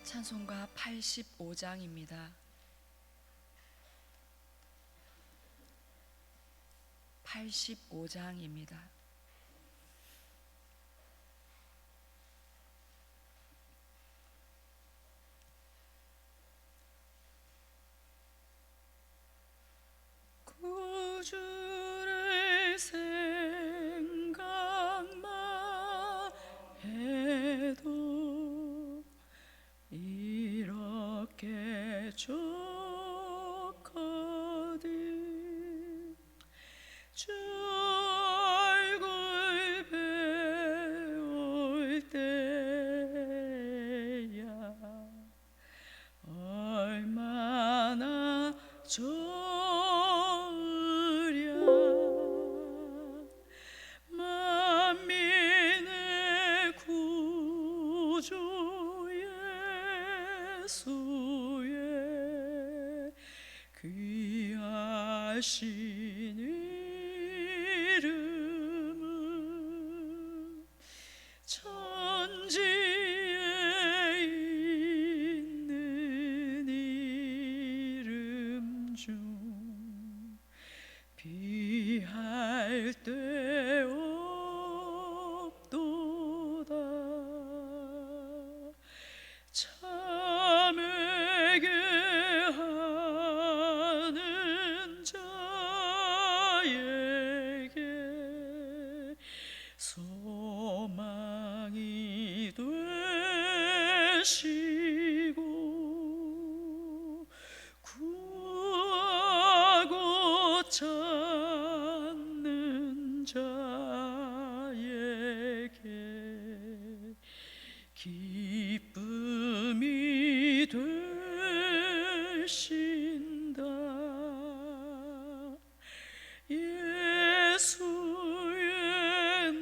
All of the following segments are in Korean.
찬송가 85장입니다. 85장입니다. 구주를 생각만 해도 이렇게 좋거든. 주 얼굴 배울 때야 얼마나 좋으랴. 만민의 구주 예수의 귀하신 이름은 천지에 있는 이름 중 비할 데 없도다. 참에게 하는 자에게 소망이 되시고 구하고 찾는 자에게 기쁨이 되신다. 예수의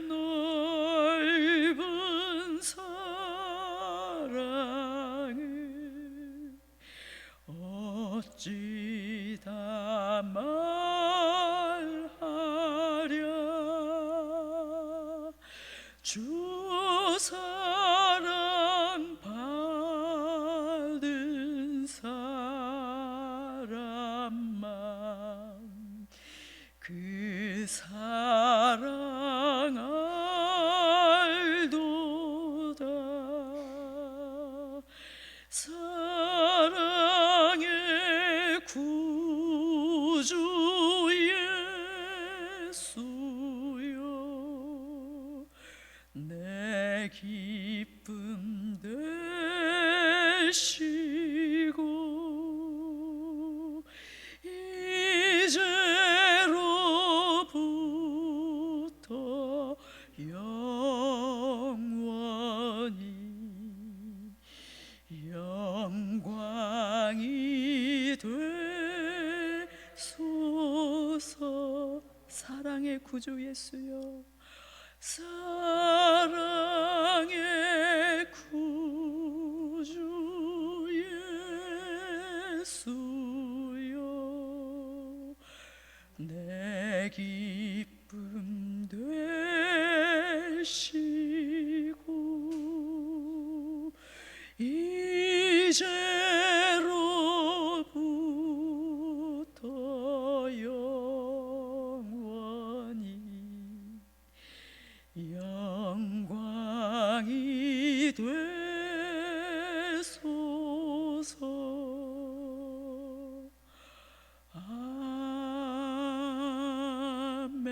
넓은 사랑을 어찌 다 말하랴. 주 사랑 받은 사람만 그 사랑 알도다. 사랑의 구주 예수여 내 기쁨 되시고 이제로부터 영원히 영광이 되소서. 사랑의 구주 예수여, 사랑의 구주 예수여 내 기쁨 되시고 이제로부터 영원히 영광이 되소서. 아멘.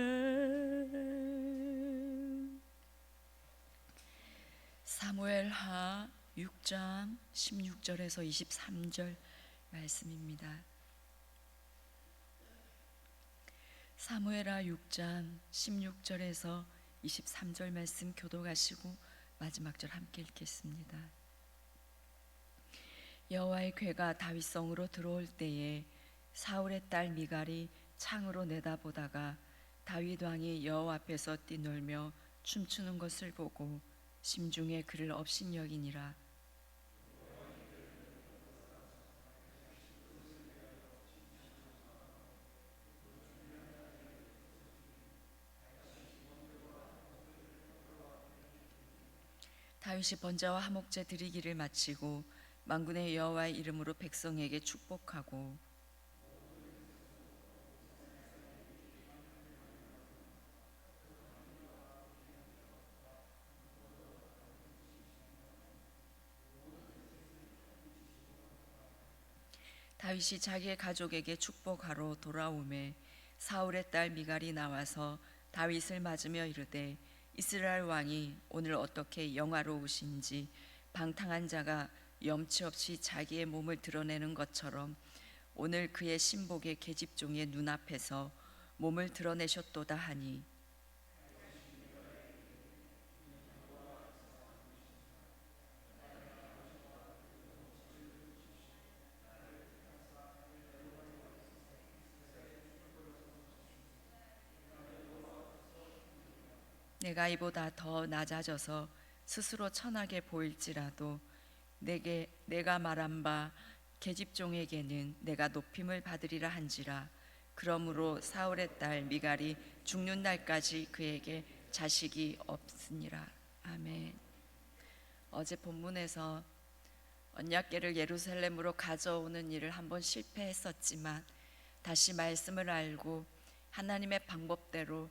사무엘하 6장 16절에서 23절 말씀입니다. 사무엘하 6장 16절에서 23절 말씀 교독하시고 마지막 절 함께 읽겠습니다. 여호와의 궤가 다윗성으로 들어올 때에 사울의 딸 미갈이 창으로 내다보다가 다윗 왕이 여호와 앞에서 뛰놀며 춤추는 것을 보고 심중에 그를 업신여기니라. 다윗이 번제와 화목제 드리기를 마치고 만군의 여호와의 이름으로 백성에게 축복하고 다윗이 자기의 가족에게 축복하러 돌아오매 사울의 딸 미갈이 나와서 다윗을 맞으며 이르되 이스라엘 왕이 오늘 어떻게 영화로우신지 방탕한 자가 염치 없이 자기의 몸을 드러내는 것처럼 오늘 그의 신복의 계집종의 눈앞에서 몸을 드러내셨도다 하니 내가 이보다 더 낮아져서 스스로 천하게 보일지라도 내가 말한 바 계집종에게는 내가 높임을 받으리라 한지라. 그러므로 사울의 딸 미갈이 죽는 날까지 그에게 자식이 없으니라. 아멘. 어제 본문에서 언약궤를 예루살렘으로 가져오는 일을 한번 실패했었지만 다시 말씀을 알고 하나님의 방법대로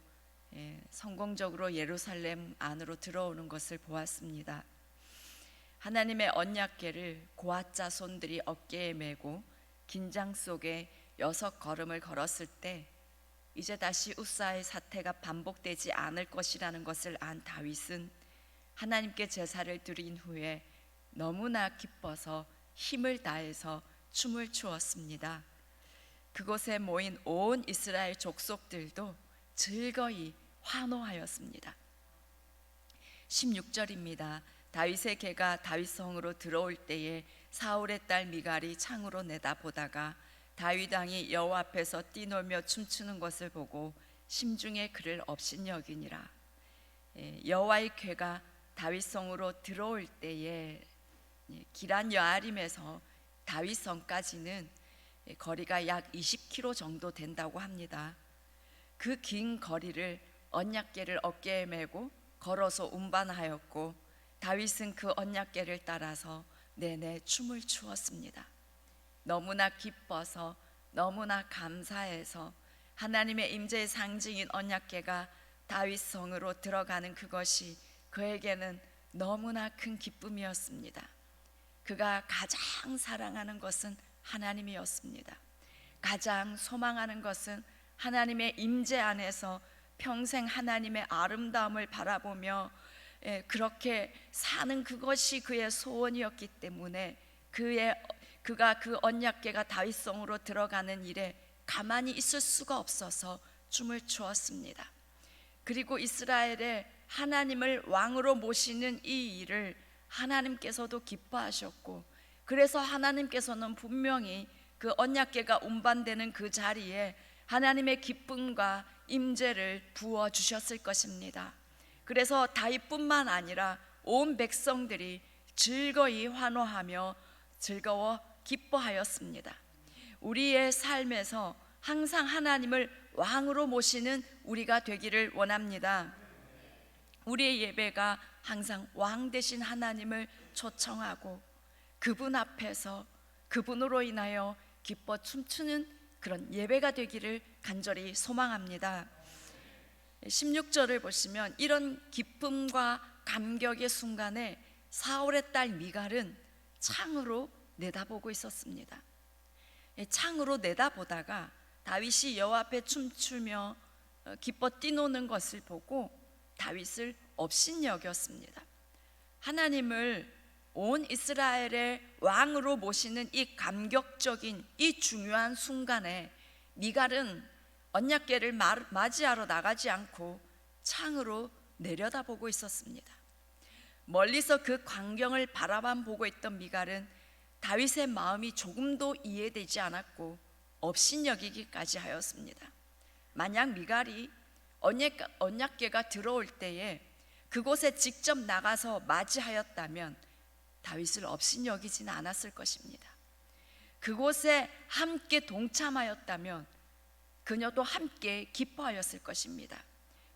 성공적으로 예루살렘 안으로 들어오는 것을 보았습니다. 하나님의 언약궤를 고앗 자손들이 어깨에 메고 긴장 속에 6걸음을 걸었을 때 이제 다시 웃사의 사태가 반복되지 않을 것이라는 것을 안 다윗은 하나님께 제사를 드린 후에 너무나 기뻐서 힘을 다해서 춤을 추었습니다. 그곳에 모인 온 이스라엘 족속들도 즐거이 환호하였습니다. 16절입니다. 다윗의 개가 다윗성으로 들어올 때에 사울의 딸 미갈이 창으로 내다보다가 다윗 왕이 여호와 앞에서 뛰놀며 춤추는 것을 보고 심중에 그를 업신여기니라. 여호와의 궤가 다윗성으로 들어올 때에 기란 여아림에서 다윗성까지는 거리가 약 20km 정도 된다고 합니다. 그 긴 거리를 언약궤를 어깨에 메고 걸어서 운반하였고 다윗은 그 언약궤를 따라서 내내 춤을 추었습니다. 너무나 기뻐서 너무나 감사해서 하나님의 임재의 상징인 언약궤가 다윗 성으로 들어가는 그것이 그에게는 너무나 큰 기쁨이었습니다. 그가 가장 사랑하는 것은 하나님이었습니다. 가장 소망하는 것은 하나님의 임재 안에서 평생 하나님의 아름다움을 바라보며 그렇게 사는 그것이 그의 소원이었기 때문에 그가 그 언약궤가 다윗성으로 들어가는 일에 가만히 있을 수가 없어서 춤을 추었습니다. 그리고 이스라엘의 하나님을 왕으로 모시는 이 일을 하나님께서도 기뻐하셨고 그래서 하나님께서는 분명히 그 언약궤가 운반되는 그 자리에 하나님의 기쁨과 임재를 부어 주셨을 것입니다. 그래서 다윗뿐만 아니라 온 백성들이 즐거이 환호하며 즐거워 기뻐하였습니다. 우리의 삶에서 항상 하나님을 왕으로 모시는 우리가 되기를 원합니다. 우리의 예배가 항상 왕 되신 하나님을 초청하고 그분 앞에서 그분으로 인하여 기뻐 춤추는 그런 예배가 되기를 간절히 소망합니다. 16절을 보시면 이런 기쁨과 감격의 순간에 사울의 딸 미갈은 창으로 내다보고 있었습니다. 창으로 내다보다가 다윗이 여호와 앞에 춤추며 기뻐 뛰노는 것을 보고 다윗을 업신여겼습니다. 하나님을 온 이스라엘의 왕으로 모시는 이 감격적인 이 중요한 순간에 미갈은 언약궤를 맞이하러 나가지 않고 창으로 내려다보고 있었습니다. 멀리서 그 광경을 바라만 보고 있던 미갈은 다윗의 마음이 조금도 이해되지 않았고 업신여기기까지 하였습니다. 만약 미갈이 언약궤가 들어올 때에 그곳에 직접 나가서 맞이하였다면 다윗을 업신여기지는 않았을 것입니다. 그곳에 함께 동참하였다면 그녀도 함께 기뻐하였을 것입니다.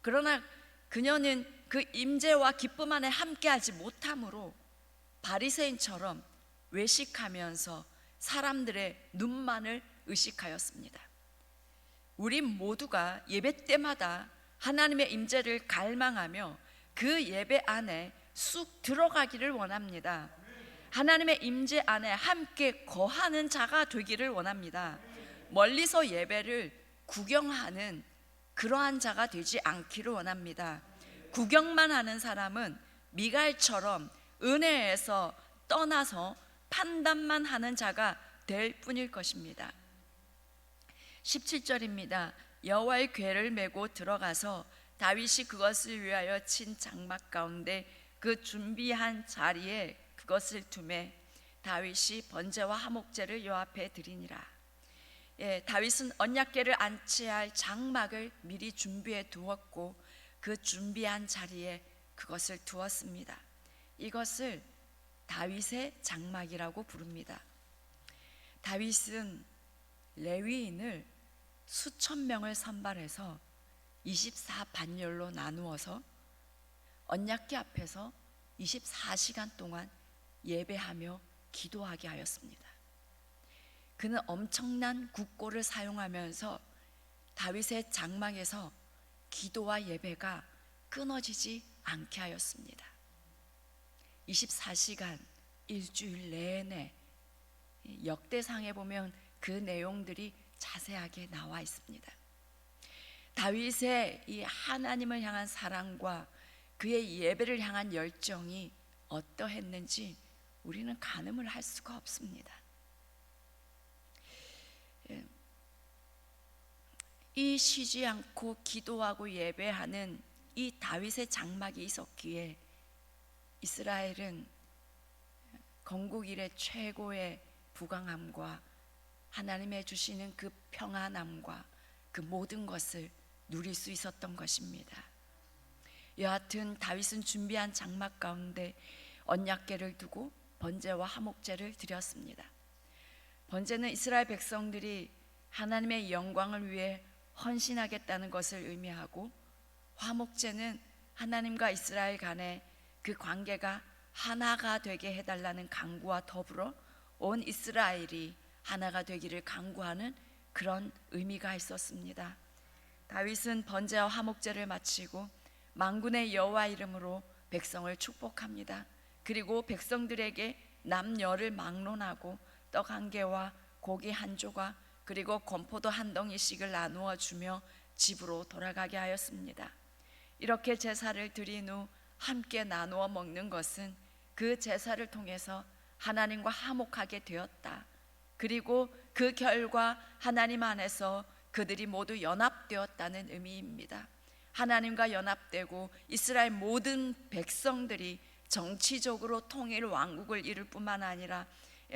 그러나 그녀는 그 임재와 기쁨 안에 함께하지 못함으로 바리새인처럼 외식하면서 사람들의 눈만을 의식하였습니다. 우리 모두가 예배 때마다 하나님의 임재를 갈망하며 그 예배 안에 쑥 들어가기를 원합니다. 하나님의 임재 안에 함께 거하는 자가 되기를 원합니다. 멀리서 예배를 구경하는 그러한 자가 되지 않기를 원합니다. 구경만 하는 사람은 미갈처럼 은혜에서 떠나서 판단만 하는 자가 될 뿐일 것입니다. 17절입니다. 여호와의 궤를 메고 들어가서 다윗이 그것을 위하여 친 장막 가운데 그 준비한 자리에 그것을 두매 다윗이 번제와 화목제를 여 앞에 드리니라. 다윗은 언약궤를 안치할 장막을 미리 준비해 두었고 그 준비한 자리에 그것을 두었습니다. 이것을 다윗의 장막이라고 부릅니다. 다윗은 레위인을 수천 명을 선발해서 24반열로 나누어서 언약궤 앞에서 24시간 동안 예배하며 기도하게 하였습니다. 그는 엄청난 국고를 사용하면서 다윗의 장막에서 기도와 예배가 끊어지지 않게 하였습니다. 24시간 일주일 내내 역대상에 보면 그 내용들이 자세하게 나와 있습니다. 다윗의 이 하나님을 향한 사랑과 그의 예배를 향한 열정이 어떠했는지 우리는 가늠을 할 수가 없습니다. 이 쉬지 않고 기도하고 예배하는 이 다윗의 장막이 있었기에 이스라엘은 건국 이래 최고의 부강함과 하나님의 주시는 그 평안함과 그 모든 것을 누릴 수 있었던 것입니다. 여하튼 다윗은 준비한 장막 가운데 언약궤를 두고 번제와 화목제를 드렸습니다. 번제는 이스라엘 백성들이 하나님의 영광을 위해 헌신하겠다는 것을 의미하고, 화목제는 하나님과 이스라엘 간의 그 관계가 하나가 되게 해달라는 간구와 더불어 온 이스라엘이 하나가 되기를 간구하는 그런 의미가 있었습니다. 다윗은 번제와 화목제를 마치고 만군의 여호와 이름으로 백성을 축복합니다. 그리고 백성들에게 남녀를 막론하고 떡 한 개와 고기 한 조각 그리고 건포도 한 덩이씩을 나누어 주며 집으로 돌아가게 하였습니다. 이렇게 제사를 드린 후 함께 나누어 먹는 것은 그 제사를 통해서 하나님과 화목하게 되었다. 그리고 그 결과 하나님 안에서 그들이 모두 연합되었다는 의미입니다. 하나님과 연합되고 이스라엘 모든 백성들이 정치적으로 통일 왕국을 이룰 뿐만 아니라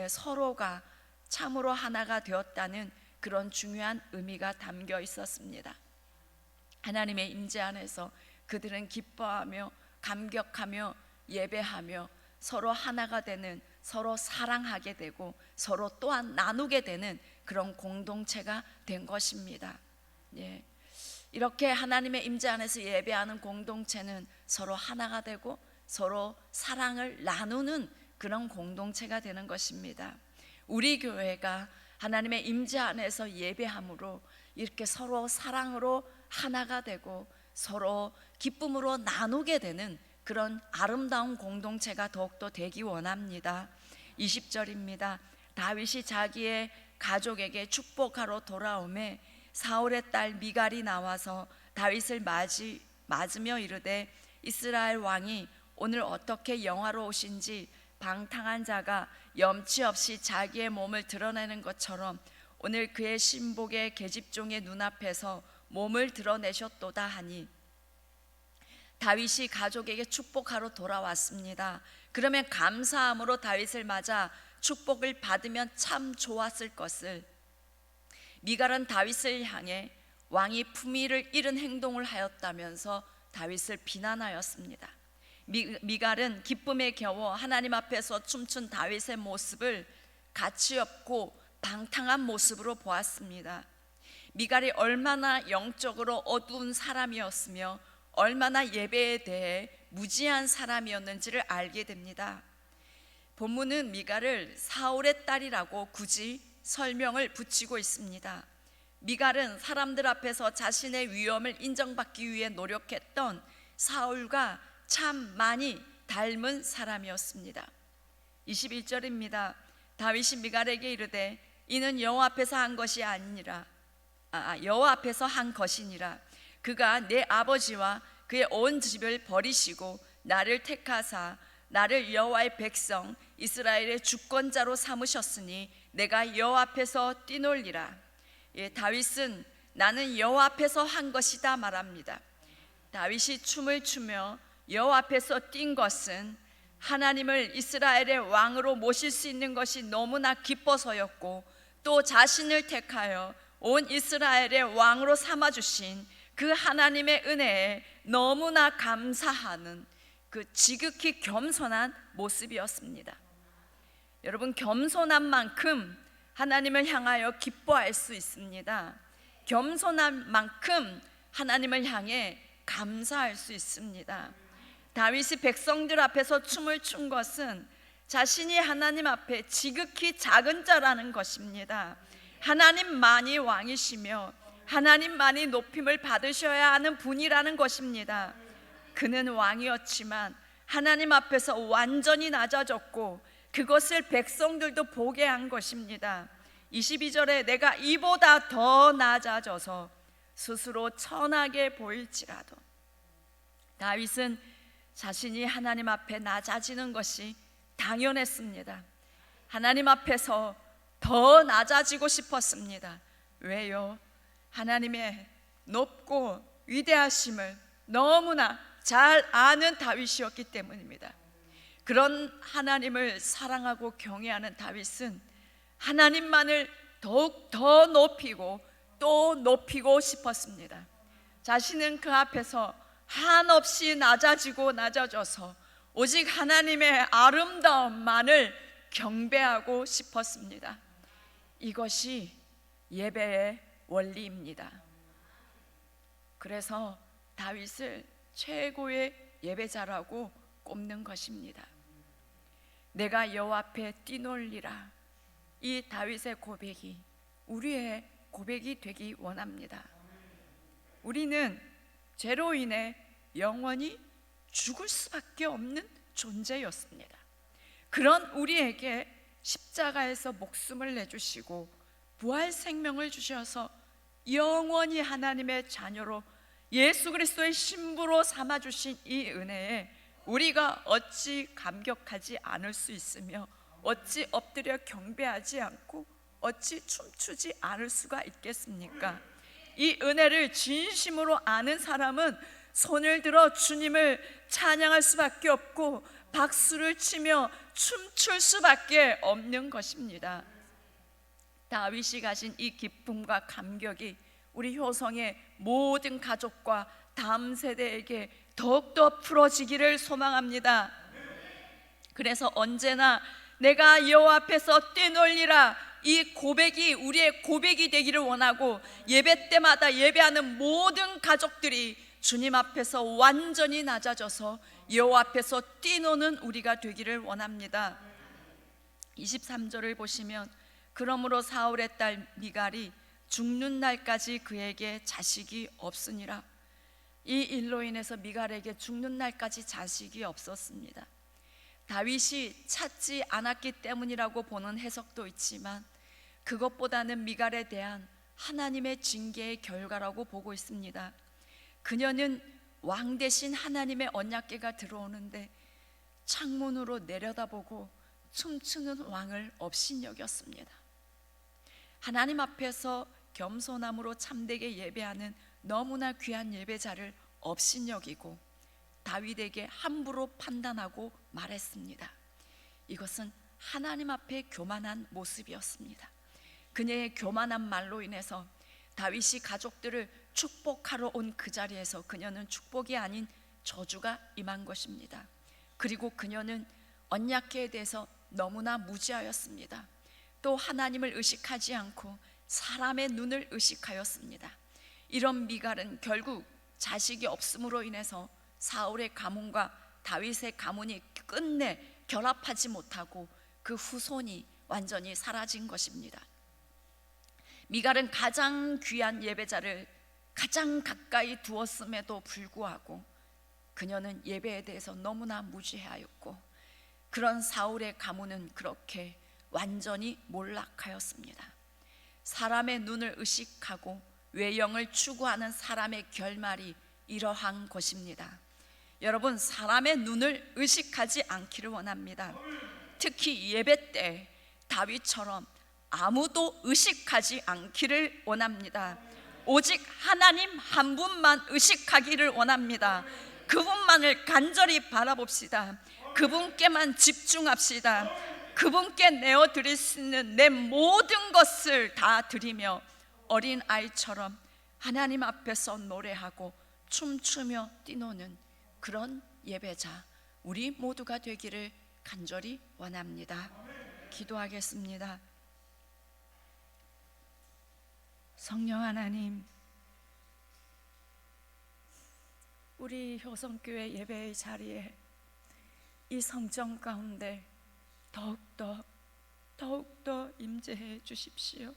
서로가 참으로 하나가 되었다는 그런 중요한 의미가 담겨 있었습니다. 하나님의 임재 안에서 그들은 기뻐하며 감격하며 예배하며 서로 하나가 되는, 서로 사랑하게 되고 서로 또한 나누게 되는 그런 공동체가 된 것입니다. 이렇게 하나님의 임재 안에서 예배하는 공동체는 서로 하나가 되고 서로 사랑을 나누는 그런 공동체가 되는 것입니다. 우리 교회가 하나님의 임재 안에서 예배함으로 이렇게 서로 사랑으로 하나가 되고 서로 기쁨으로 나누게 되는 그런 아름다운 공동체가 더욱더 되기 원합니다. 20절입니다. 다윗이 자기의 가족에게 축복하러 돌아오매 사울의 딸 미갈이 나와서 다윗을 맞으며 이르되, 이스라엘 왕이 오늘 어떻게 영화로우신지 방탕한 자가 염치 없이 자기의 몸을 드러내는 것처럼 오늘 그의 신복의 계집종의 눈앞에서 몸을 드러내셨도다 하니, 다윗이 가족에게 축복하러 돌아왔습니다. 그러면 감사함으로 다윗을 맞아 축복을 받으면 참 좋았을 것을, 미갈은 다윗을 향해 왕이 품위를 잃은 행동을 하였다면서 다윗을 비난하였습니다. 미갈은 기쁨에 겨워 하나님 앞에서 춤춘 다윗의 모습을 가치 없고 방탕한 모습으로 보았습니다. 미갈이 얼마나 영적으로 어두운 사람이었으며 얼마나 예배에 대해 무지한 사람이었는지를 알게 됩니다. 본문은 미갈을 사울의 딸이라고 굳이 설명을 붙이고 있습니다. 미갈은 사람들 앞에서 자신의 위엄을 인정받기 위해 노력했던 사울과 참 많이 닮은 사람이었습니다. 21절입니다. 다윗이 미갈에게 이르되 이는 여호와 앞에서 한 것이 아니니라. 여호와 앞에서 한 것이니라. 그가 내 아버지와 그의 온 집을 버리시고 나를 택하사 나를 여호와의 백성 이스라엘의 주권자로 삼으셨으니 내가 여호와 앞에서 뛰놀리라. 다윗은 나는 여호와 앞에서 한 것이다 말합니다. 다윗이 춤을 추며 여호와 앞에서 뛴 것은 하나님을 이스라엘의 왕으로 모실 수 있는 것이 너무나 기뻐서였고, 또 자신을 택하여 온 이스라엘의 왕으로 삼아주신 그 하나님의 은혜에 너무나 감사하는 그 지극히 겸손한 모습이었습니다. 여러분, 겸손한 만큼 하나님을 향하여 기뻐할 수 있습니다. 겸손한 만큼 하나님을 향해 감사할 수 있습니다. 다윗이 백성들 앞에서 춤을 춘 것은 자신이 하나님 앞에 지극히 작은 자라는 것입니다. 하나님만이 왕이시며 하나님만이 높임을 받으셔야 하는 분이라는 것입니다. 그는 왕이었지만 하나님 앞에서 완전히 낮아졌고 그것을 백성들도 보게 한 것입니다. 22절에 내가 이보다 더 낮아져서 스스로 천하게 보일지라도. 다윗은 자신이 하나님 앞에 낮아지는 것이 당연했습니다. 하나님 앞에서 더 낮아지고 싶었습니다. 왜요? 하나님의 높고 위대하심을 너무나 잘 아는 다윗이었기 때문입니다. 그런 하나님을 사랑하고 경외하는 다윗은 하나님만을 더욱 더 높이고 또 높이고 싶었습니다. 자신은 그 앞에서 한없이 낮아지고 낮아져서 오직 하나님의 아름다움만을 경배하고 싶었습니다. 이것이 예배의 원리입니다. 그래서 다윗을 최고의 예배자라고 꼽는 것입니다. 내가 여호와 앞에 뛰놀리라. 이 다윗의 고백이 우리의 고백이 되기 원합니다. 우리는 죄로 인해 영원히 죽을 수밖에 없는 존재였습니다. 그런 우리에게 십자가에서 목숨을 내주시고 부활 생명을 주셔서 영원히 하나님의 자녀로 예수 그리스도의 신부로 삼아주신 이 은혜에 우리가 어찌 감격하지 않을 수 있으며 어찌 엎드려 경배하지 않고 어찌 춤추지 않을 수가 있겠습니까? 이 은혜를 진심으로 아는 사람은 손을 들어 주님을 찬양할 수밖에 없고 박수를 치며 춤출 수밖에 없는 것입니다. 다윗이 가진 이 기쁨과 감격이 우리 효성의 모든 가족과 다음 세대에게 더욱더 풀어지기를 소망합니다. 그래서 언제나 내가 여호와 앞에서 뛰놀리라, 이 고백이 우리의 고백이 되기를 원하고, 예배 때마다 예배하는 모든 가족들이 주님 앞에서 완전히 낮아져서 여호와 앞에서 뛰노는 우리가 되기를 원합니다. 23절을 보시면 그러므로 사울의 딸 미갈이 죽는 날까지 그에게 자식이 없으니라. 이 일로 인해서 미갈에게 죽는 날까지 자식이 없었습니다. 다윗이 찾지 않았기 때문이라고 보는 해석도 있지만 그것보다는 미갈에 대한 하나님의 징계의 결과라고 보고 있습니다. 그녀는 왕 대신 하나님의 언약궤가 들어오는데 창문으로 내려다보고 춤추는 왕을 업신여겼습니다. 하나님 앞에서 겸손함으로 참되게 예배하는 너무나 귀한 예배자를 업신여기고 다윗에게 함부로 판단하고 말했습니다. 이것은 하나님 앞에 교만한 모습이었습니다. 그녀의 교만한 말로 인해서 다윗이 가족들을 축복하러 온 그 자리에서 그녀는 축복이 아닌 저주가 임한 것입니다. 그리고 그녀는 언약궤에 대해서 너무나 무지하였습니다. 또 하나님을 의식하지 않고 사람의 눈을 의식하였습니다. 이런 미갈은 결국 자식이 없음으로 인해서 사울의 가문과 다윗의 가문이 끝내 결합하지 못하고 그 후손이 완전히 사라진 것입니다. 미갈은 가장 귀한 예배자를 가장 가까이 두었음에도 불구하고 그녀는 예배에 대해서 너무나 무지하였고, 그런 사울의 가문은 그렇게 완전히 몰락하였습니다. 사람의 눈을 의식하고 외형을 추구하는 사람의 결말이 이러한 것입니다. 여러분, 사람의 눈을 의식하지 않기를 원합니다. 특히 예배 때 다윗처럼 아무도 의식하지 않기를 원합니다. 오직 하나님 한 분만 의식하기를 원합니다. 그분만을 간절히 바라봅시다. 그분께만 집중합시다. 그분께 내어드릴 수 있는 내 모든 것을 다 드리며 어린아이처럼 하나님 앞에서 노래하고 춤추며 뛰노는 그런 예배자 우리 모두가 되기를 간절히 원합니다. 기도하겠습니다. 성령 하나님, 우리 효성교회 예배의 자리에 이 성전 가운데 더욱더 임재해 주십시오.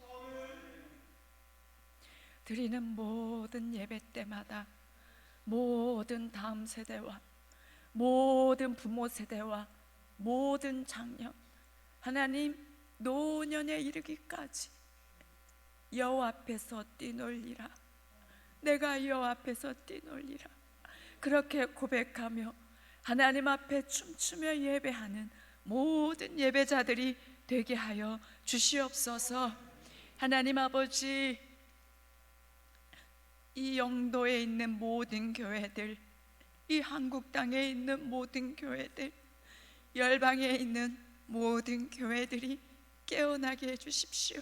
드리는 모든 예배 때마다 모든 다음 세대와 모든 부모 세대와 모든 장년, 하나님 노년에 이르기까지 여호와 앞에서 뛰놀리라, 내가 여호와 앞에서 뛰놀리라, 그렇게 고백하며 하나님 앞에 춤추며 예배하는 모든 예배자들이 되게 하여 주시옵소서. 하나님 아버지, 이 영도에 있는 모든 교회들, 이 한국 땅에 있는 모든 교회들, 열방에 있는 모든 교회들이 깨어나게 해주십시오.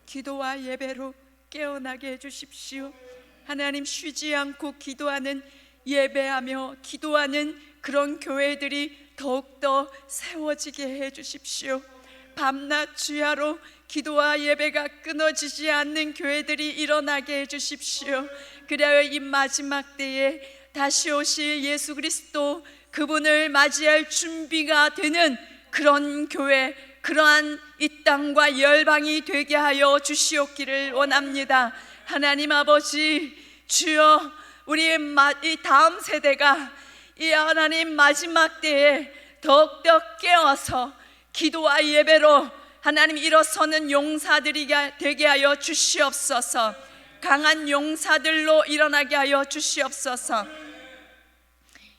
기도와 예배로 깨어나게 해주십시오. 하나님, 쉬지 않고 기도하는, 예배하며 기도하는 그런 교회들이 더욱더 세워지게 해주십시오. 밤낮 주야로 기도와 예배가 끊어지지 않는 교회들이 일어나게 해주십시오. 그리하여 이 마지막 때에 다시 오실 예수 그리스도, 그분을 맞이할 준비가 되는 그런 교회, 그러한 이 땅과 열방이 되게 하여 주시옵기를 원합니다. 하나님 아버지, 주여, 우리 이 다음 세대가 이 하나님 마지막 때에 더욱더 깨어서 기도와 예배로 하나님 일어서는 용사들이 되게 하여 주시옵소서. 강한 용사들로 일어나게 하여 주시옵소서.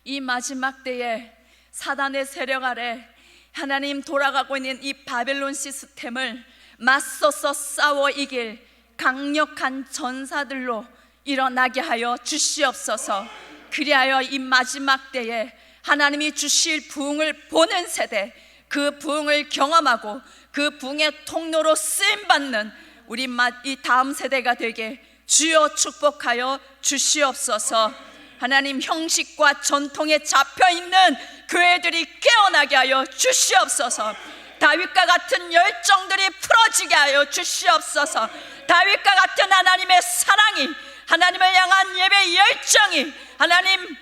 이 마지막 때에 사단의 세력 아래 하나님 돌아가고 있는 이 바벨론 시스템을 맞서서 싸워 이길 강력한 전사들로 일어나게 하여 주시옵소서. 그리하여 이 마지막 때에 하나님이 주실 부흥을 보는 세대, 그 부흥을 경험하고 그 부흥의 통로로 쓰임받는 우리 이 다음 세대가 되게 주여 축복하여 주시옵소서. 하나님, 형식과 전통에 잡혀있는 교회들이 깨어나게 하여 주시옵소서. 다윗과 같은 열정들이 풀어지게 하여 주시옵소서. 다윗과 같은 하나님의 사랑이, 하나님을 향한 예배 열정이 하나님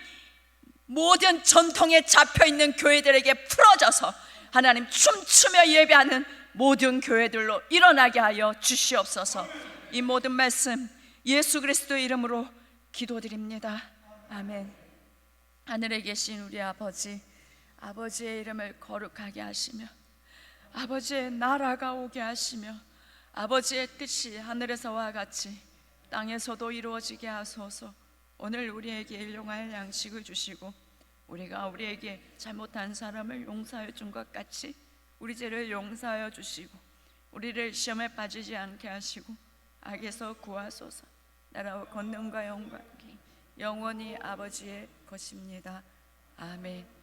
모든 전통에 잡혀있는 교회들에게 풀어져서 하나님 춤추며 예배하는 모든 교회들로 일어나게 하여 주시옵소서. 이 모든 말씀 예수 그리스도의 이름으로 기도드립니다. 아멘. 하늘에 계신 우리 아버지, 아버지의 이름을 거룩하게 하시며 아버지의 나라가 오게 하시며 아버지의 뜻이 하늘에서와 같이 땅에서도 이루어지게 하소서. 오늘 우리에게 일용할 양식을 주시고 우리가 우리에게 잘못한 사람을 용서하여 준 것 같이 우리 죄를 용서하여 주시고 우리를 시험에 빠지지 않게 하시고 악에서 구하소서. 나라와 권능과 영광이 영원히 아버지의 것입니다. 아멘.